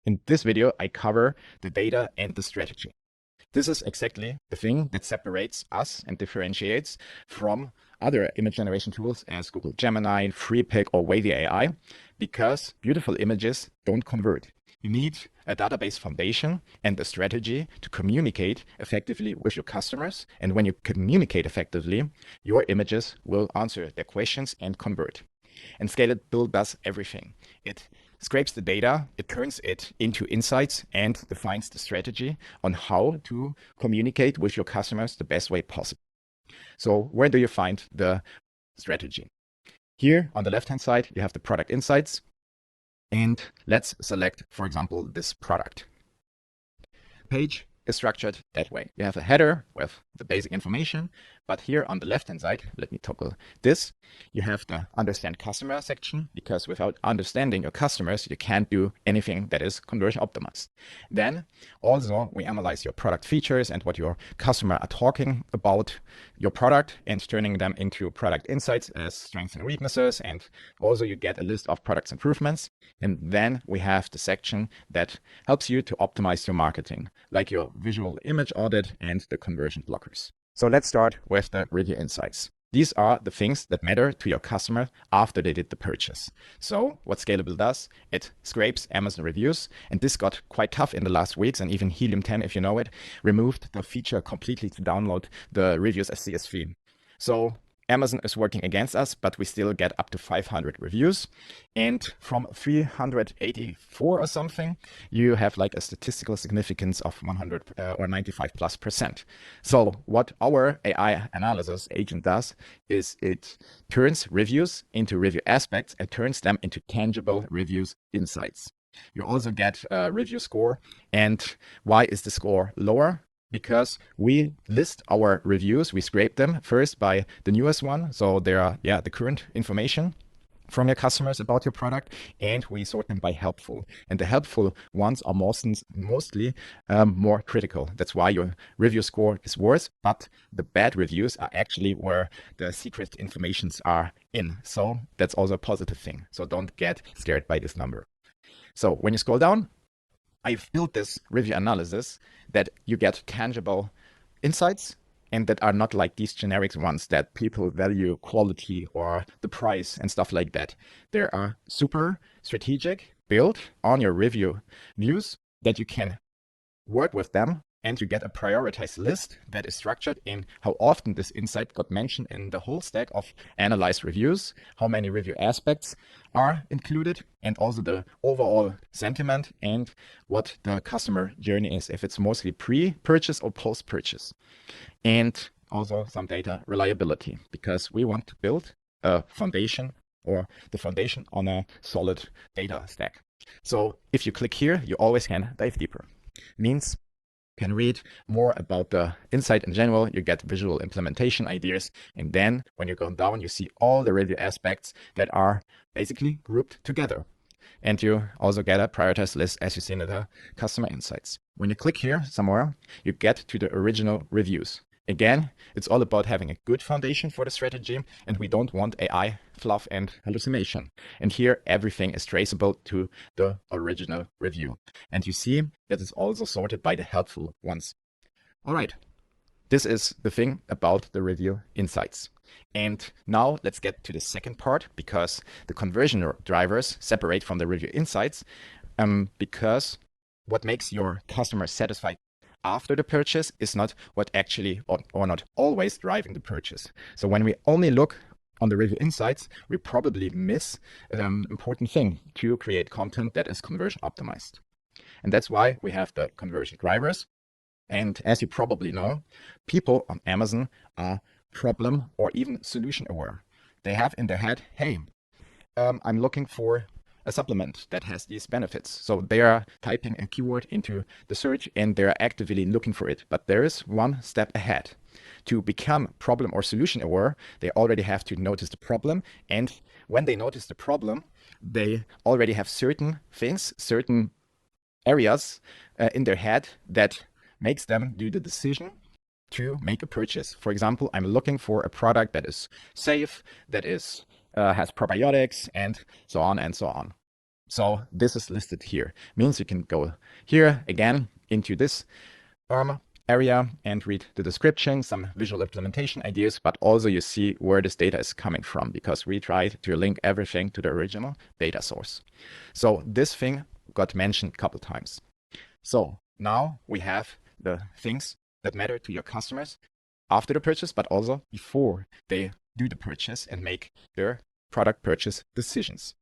In this video, I cover the data and the strategy. This is exactly the thing that separates us and differentiates from other image generation tools as Google Gemini, FreePic, or Wavy AI, because beautiful images don't convert. You need a database foundation and a strategy to communicate effectively with your customers. And when you communicate effectively, your images will answer their questions and convert. And Scalable does everything. It scrapes the data, it turns it into insights, and defines the strategy on how to communicate with your customers the best way possible. So where do you find the strategy? Here on the left-hand side, you have the product insights. And let's select, for example, this product. Page is structured that way. You have a header with the basic information, but here on the left-hand side, let me toggle this, you have the understand customer section, because without understanding your customers, you can't do anything that is conversion optimized. Then also we analyze your product features and what your customer are talking about your product and turning them into product insights as strengths and weaknesses. And also you get a list of products improvements. And then we have the section that helps you to optimize your marketing, like your visual image audit and the conversion blockers. So let's start with the review insights. These are the things that matter to your customer after they did the purchase. So what Scalable does, it scrapes Amazon reviews, and this got quite tough in the last weeks, and even Helium 10, if you know it, removed the feature completely to download the reviews as CSV. So Amazon is working against us, but we still get up to 500 reviews. And from 384 or something, you have like a statistical significance of 100 or 95+%. So what our AI analysis agent does is it turns reviews into review aspects and turns them into tangible reviews insights. You also get a review score. And why is the score lower? Because we list our reviews, we scrape them first by the newest one. So there are, the current information from your customers about your product, and we sort them by helpful. And the helpful ones are mostly more critical. That's why your review score is worse, but the bad reviews are actually where the secret informations are in. So that's also a positive thing. So don't get scared by this number. So when you scroll down, I've built this review analysis that you get tangible insights and that are not like these generic ones that people value quality or the price and stuff like that. They are super strategic, built on your review views that you can work with them, and you get a prioritized list that is structured in how often this insight got mentioned in the whole stack of analyzed reviews, how many review aspects are included, and also the overall sentiment and what the customer journey is, if it's mostly pre-purchase or post-purchase. And also some data reliability, because we want to build a foundation or the foundation on a solid data stack. So if you click here, you always can dive deeper. Means you can read more about the insight in general, you get visual implementation ideas, and then when you go down, you see all the review aspects that are basically grouped together. And you also get a prioritized list as you see in the customer insights. When you click here somewhere, you get to the original reviews. Again, it's all about having a good foundation for the strategy, and we don't want AI fluff and hallucination. And here, everything is traceable to the original review. And you see that it's also sorted by the helpful ones. All right, this is the thing about the review insights. And now let's get to the second part, because the conversion drivers separate from the review insights, because what makes your customer satisfied after the purchase is not what actually or not always driving the purchase. So when we only look on the review insights, we probably miss an important thing to create content that is conversion optimized. And that's why we have the conversion drivers. And as you probably know, people on Amazon are problem or even solution aware. They have in their head, hey, I'm looking for a supplement that has these benefits. So they are typing a keyword into the search and they're actively looking for it. But there is one step ahead. To become problem or solution aware, they already have to notice the problem. And when they notice the problem, they already have certain things, certain areas in their head that makes them do the decision to make a purchase. For example, I'm looking for a product that is safe, that is has probiotics, and so on and so on. So this is listed here. Means you can go here again into this area and read the description, some visual implementation ideas, but also you see where this data is coming from, because we tried to link everything to the original data source. So this thing got mentioned a couple times. So now we have the things that matter to your customers after the purchase, but also before they do the purchase and make their product purchase decisions.